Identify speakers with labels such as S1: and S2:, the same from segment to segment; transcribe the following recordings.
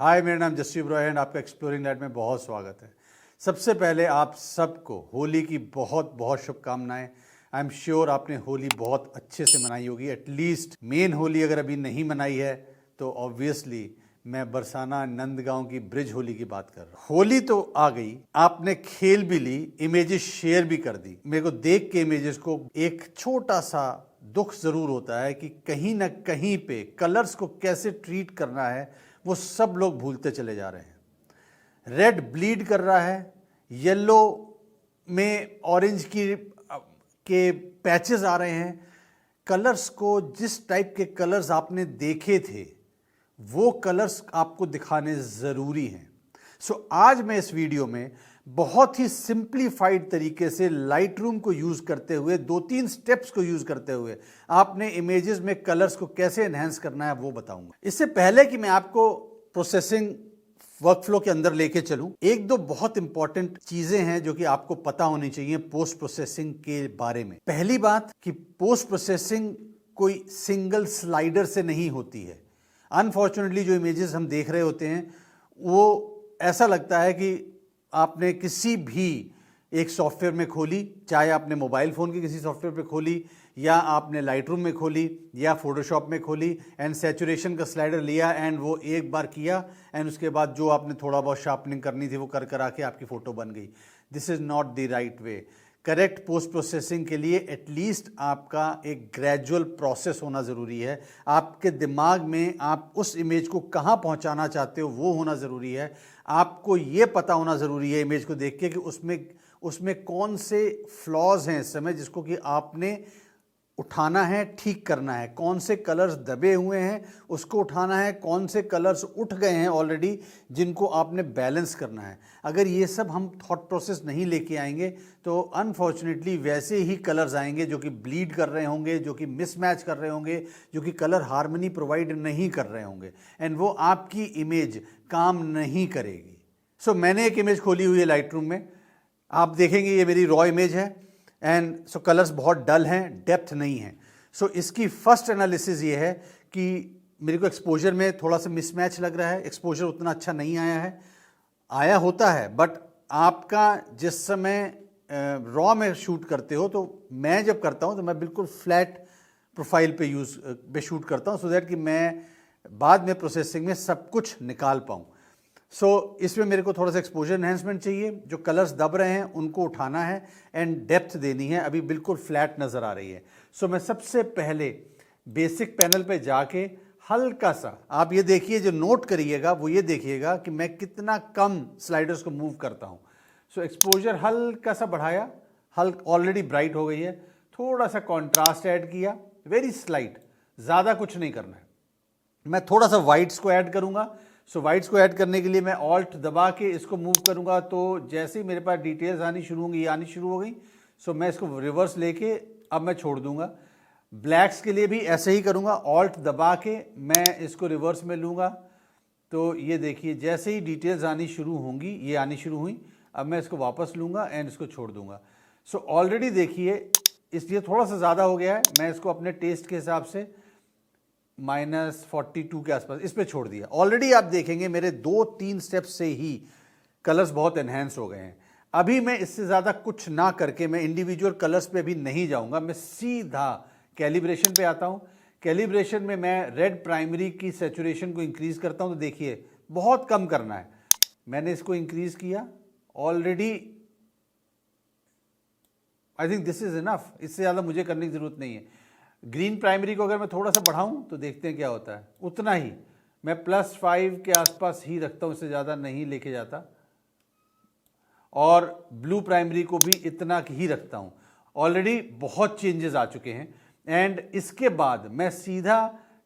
S1: हाय, मेरा नाम Jasvir Broglie and आपका एक्सप्लोरिंग लाइट में बहुत स्वागत है। सबसे पहले आप सबको होली की बहुत बहुत शुभकामनाएं। आई एम श्योर आपने होली बहुत अच्छे से मनाई होगी। एटलीस्ट मेन होली अगर अभी नहीं मनाई है तो ऑब्वियसली मैं बरसाना नंदगांव की ब्रिज होली की बात कर रहा हूँ। होली तो आ गई, आपने खेल भी ली, इमेजेस शेयर भी कर दी। मेरे को देख के इमेजेस को एक छोटा सा दुख जरूर होता है कि कहीं ना कहीं पे कलर्स को कैसे ट्रीट करना है वो सब लोग भूलते चले जा रहे हैं। रेड ब्लीड कर रहा है, येलो में ऑरेंज के पैचेस आ रहे हैं। कलर्स को जिस टाइप के कलर्स आपने देखे थे वो कलर्स आपको दिखाने ज़रूरी हैं। सो आज मैं इस वीडियो में बहुत ही सिंप्लीफाइड तरीके से लाइट रूम को यूज़ करते हुए 2-3 स्टेप्स को यूज़ करते हुए आपने इमेजेस में कलर्स को कैसे एनहेंस करना है वो बताऊंगा। इससे पहले कि मैं आपको प्रोसेसिंग वर्कफ्लो के अंदर लेके चलूं, एक दो बहुत इंपॉर्टेंट चीजें हैं जो कि आपको पता होनी चाहिए पोस्ट प्रोसेसिंग के बारे में। पहली बात कि पोस्ट प्रोसेसिंग कोई सिंगल स्लाइडर से नहीं होती है। अनफॉर्चुनेटली जो इमेजेस हम देख रहे होते हैं वो ऐसा लगता है कि आपने किसी भी एक सॉफ्टवेयर में खोली, चाहे आपने मोबाइल फ़ोन के किसी सॉफ्टवेयर पे खोली या आपने लाइट रूम में खोली या फोटोशॉप में खोली एंड सैचुरेशन का स्लाइडर लिया एंड वो एक बार किया एंड उसके बाद जो आपने थोड़ा बहुत शार्पनिंग करनी थी वो कर करा के आपकी फ़ोटो बन गई। This is not the right way. Correct post processing के लिए एटलीस्ट आपका एक ग्रेजुअल प्रोसेस होना ज़रूरी है। आपके दिमाग में आप उस इमेज को कहाँ पहुँचाना चाहते हो वो होना ज़रूरी है। आपको ये पता होना ज़रूरी है इमेज को देख के कि उसमें कौन से फ्लॉज हैं इस समय जिसको कि आपने उठाना है, ठीक करना है। कौन से कलर्स दबे हुए हैं उसको उठाना है, कौन से कलर्स उठ गए हैं ऑलरेडी जिनको आपने बैलेंस करना है। अगर ये सब हम थॉट प्रोसेस नहीं लेके आएंगे तो अनफॉर्चुनेटली वैसे ही कलर्स आएंगे जो कि ब्लीड कर रहे होंगे, जो कि मिसमैच कर रहे होंगे, जो कि कलर हार्मनी प्रोवाइड नहीं कर रहे होंगे एंड वो आपकी इमेज काम नहीं करेगी। सो मैंने एक इमेज खोली हुई है लाइट रूम में, आप देखेंगे ये मेरी रॉ इमेज है एंड सो कलर्स बहुत डल हैं, डेप्थ नहीं है। सो इसकी फर्स्ट एनालिसिस ये है कि मेरे को एक्सपोजर में थोड़ा सा मिसमैच लग रहा है, एक्सपोजर उतना अच्छा नहीं आया है। आया होता है बट आपका जिस समय रॉ में शूट करते हो, तो मैं जब करता हूँ तो मैं बिल्कुल फ्लैट प्रोफाइल पे शूट करता हूँ सो दैट कि मैं बाद में प्रोसेसिंग में सब कुछ निकाल पाऊँ। सो इसमें मेरे को थोड़ा सा एक्सपोजर एनहेंसमेंट चाहिए, जो कलर्स दब रहे हैं उनको उठाना है एंड डेप्थ देनी है। अभी बिल्कुल फ्लैट नज़र आ रही है। सो मैं सबसे पहले बेसिक पैनल पे जाके हल्का सा, आप ये देखिए, जो नोट करिएगा वो ये देखिएगा कि मैं कितना कम स्लाइडर्स को मूव करता हूँ। सो एक्सपोजर हल्का सा बढ़ाया, ऑलरेडी ब्राइट हो गई है, थोड़ा सा कॉन्ट्रास्ट ऐड किया, वेरी स्लाइट, ज़्यादा कुछ नहीं करना है। मैं थोड़ा सा वाइट्स को ऐड करूँगा। सो वाइट्स को ऐड करने के लिए मैं ऑल्ट दबा के इसको मूव करूंगा, तो जैसे ही मेरे पास डिटेल्स आनी शुरू होंगी, ये आनी शुरू हो गई। सो मैं इसको रिवर्स लेके अब मैं छोड़ दूंगा। ब्लैक्स के लिए भी ऐसे ही करूंगा, ऑल्ट दबा के मैं इसको रिवर्स में लूँगा। तो ये देखिए जैसे ही डिटेल्स आनी शुरू होंगी, ये आनी शुरू हुई, अब मैं इसको वापस लूँगा एंड इसको छोड़ दूँगा। सो ऑलरेडी देखिए इसलिए थोड़ा सा ज़्यादा हो गया है, मैं इसको अपने टेस्ट के हिसाब से -42 के आसपास इस पे छोड़ दिया। ऑलरेडी आप देखेंगे मेरे 2-3 स्टेप्स से ही कलर्स बहुत एनहेंस हो गए हैं। अभी मैं इससे ज़्यादा कुछ ना करके मैं इंडिविजुअल कलर्स पे भी नहीं जाऊंगा, मैं सीधा कैलिब्रेशन पे आता हूं। कैलिब्रेशन में मैं रेड प्राइमरी की सैचुरेशन को इंक्रीज करता हूं। तो देखिए बहुत कम करना है, मैंने इसको इंक्रीज किया already. I think this is enough, इससे ज़्यादा मुझे करने की ज़रूरत नहीं है। ग्रीन प्राइमरी को अगर मैं थोड़ा सा बढ़ाऊं तो देखते हैं क्या होता है। उतना ही मैं +5 के आसपास ही रखता हूं, इससे ज़्यादा नहीं लेके जाता। और ब्लू प्राइमरी को भी इतना ही रखता हूं। ऑलरेडी बहुत चेंजेस आ चुके हैं एंड इसके बाद मैं सीधा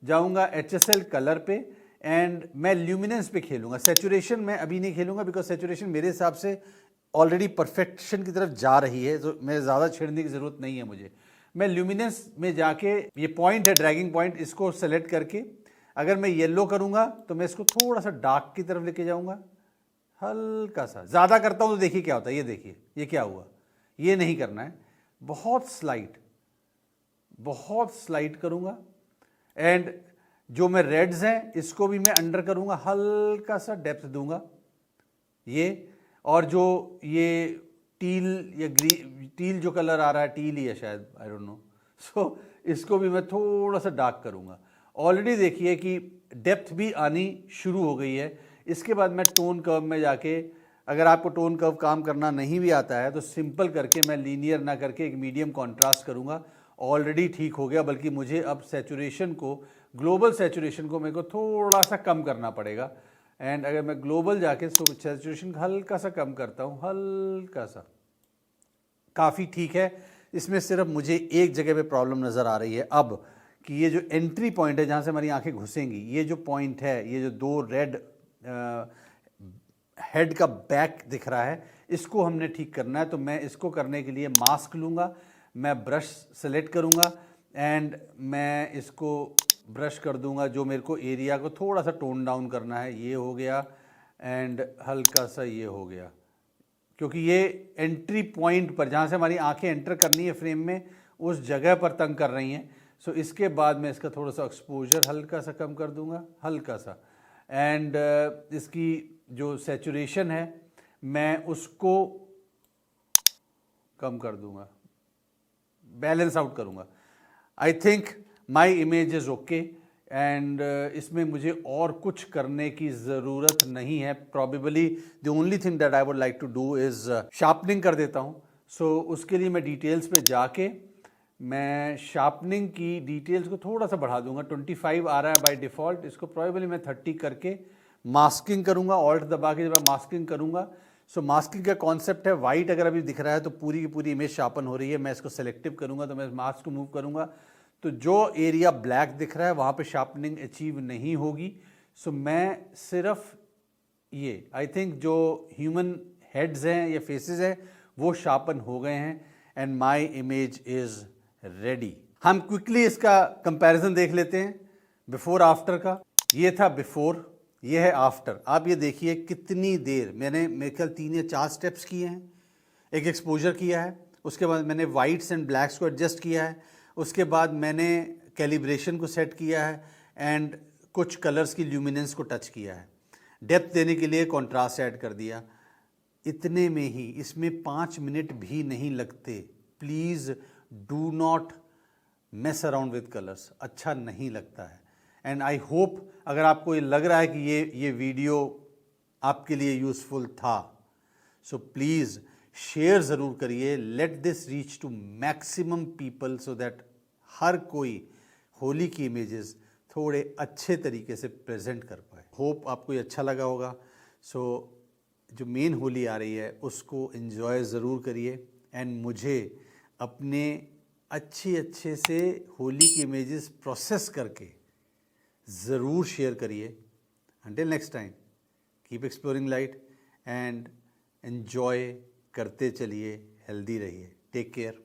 S1: जाऊंगा HSL कलर पे एंड मैं ल्यूमिनेंस पे खेलूंगा। सैचुरेशन में अभी नहीं खेलूंगा बिकॉज सैचुरेशन मेरे हिसाब से ऑलरेडी परफेक्शन की तरफ जा रही है, तो मैं ज़्यादा छेड़ने की ज़रूरत नहीं है मुझे। मैं ल्यूमिनेंस में जाके, ये पॉइंट है ड्रैगिंग पॉइंट, इसको सेलेक्ट करके अगर मैं येलो करूंगा तो मैं इसको थोड़ा सा डार्क की तरफ लेके जाऊंगा, हल्का सा। ज़्यादा करता हूं तो देखिए क्या होता है, ये देखिए ये क्या हुआ। ये नहीं करना है, बहुत स्लाइट करूंगा एंड जो मैं रेड्स हैं इसको भी मैं अंडर करूंगा, हल्का सा डेप्थ दूंगा ये, और जो ये टील या टील जो कलर आ रहा है, टील ही है शायद, आई डोंट नो, सो इसको भी मैं थोड़ा सा डार्क करूंगा। ऑलरेडी देखिए कि डेप्थ भी आनी शुरू हो गई है। इसके बाद मैं टोन कर्व में जाके, अगर आपको टोन कर्व काम करना नहीं भी आता है तो सिंपल करके मैं लीनियर ना करके एक मीडियम कॉन्ट्रास्ट करूंगा, ऑलरेडी ठीक हो गया। बल्कि मुझे अब सैचुरेशन को, ग्लोबल सैचुरेशन को मेरे को थोड़ा सा कम करना पड़ेगा। एंड अगर मैं ग्लोबल जाके सैचुरेशन हल्का सा कम करता हूँ, हल्का सा, काफ़ी ठीक है। इसमें सिर्फ मुझे एक जगह पे प्रॉब्लम नज़र आ रही है अब, कि ये जो एंट्री पॉइंट है जहाँ से हमारी आंखें घुसेंगी, ये जो पॉइंट है, ये जो दो रेड हेड का बैक दिख रहा है, इसको हमने ठीक करना है। तो मैं इसको करने के लिए मास्क लूँगा, मैं ब्रश सेलेक्ट करूँगा एंड मैं इसको ब्रश कर दूंगा, जो मेरे को एरिया को थोड़ा सा टोन डाउन करना है। ये हो गया एंड हल्का सा ये हो गया, क्योंकि ये एंट्री पॉइंट पर जहाँ से हमारी आंखें एंटर करनी है फ्रेम में, उस जगह पर तंग कर रही हैं। सो इसके बाद मैं इसका थोड़ा सा एक्सपोजर हल्का सा कम कर दूंगा, हल्का सा, एंड इसकी जो सैचुरेशन है मैं उसको कम कर दूंगा, बैलेंस आउट करूंगा। I think my image is okay and इसमें मुझे और कुछ करने की ज़रूरत नहीं है। Probably the only thing that I would like to do is sharpening कर देता हूँ। सो उसके लिए मैं डिटेल्स पे जाके मैं शार्पनिंग की डिटेल्स को थोड़ा सा बढ़ा दूंगा। 25 आ रहा है बाय डिफ़ॉल्ट, इसको प्रॉबेबली मैं 30 करके मास्किंग करूँगा। ऑल्ट दबा के जब मैं मास्किंग करूँगा, सो मास्किंग का कॉन्सेप्ट है, वाइट अगर अभी दिख रहा है तो पूरी की पूरी इमेज शार्पन हो रही है। मैं इसको सेलेक्टिव करूँगा तो मैं मास्क को मूव करूँगा तो जो एरिया ब्लैक दिख रहा है वहाँ पे शार्पनिंग अचीव नहीं होगी। सो मैं सिर्फ ये, आई थिंक जो ह्यूमन हेड्स हैं या फेसेस हैं वो शार्पन हो गए हैं and my image is ready. हम क्विकली इसका कंपैरिजन देख लेते हैं बिफोर आफ्टर का। ये था बिफोर, ये है आफ्टर। आप ये देखिए कितनी देर मैंने, मेरे ख्याल 3 या 4 स्टेप्स किए हैं। एक एक्सपोजर किया है, उसके बाद मैंने वाइट्स एंड ब्लैक्स को एडजस्ट किया है, उसके बाद मैंने कैलिब्रेशन को सेट किया है एंड कुछ कलर्स की ल्यूमिनेंस को टच किया है। डेप्थ देने के लिए कॉन्ट्रास्ट ऐड कर दिया। इतने में ही, इसमें 5 मिनट भी नहीं लगते। Please do not mess around with colours, अच्छा नहीं लगता है। एंड आई होप अगर आपको ये लग रहा है कि ये वीडियो आपके लिए यूज़फुल था, सो प्लीज़ शेयर ज़रूर करिए। Let this reach to maximum people so that हर कोई होली की इमेजेस थोड़े अच्छे तरीके से प्रेजेंट कर पाए। होप आपको ये अच्छा लगा होगा। सो जो मेन होली आ रही है उसको एंजॉय ज़रूर करिए एंड मुझे अपने अच्छे से होली की इमेजेस प्रोसेस करके ज़रूर शेयर करिए। Until next time, keep exploring light and enjoy करते चलिए, हेल्दी रहिए। Take care.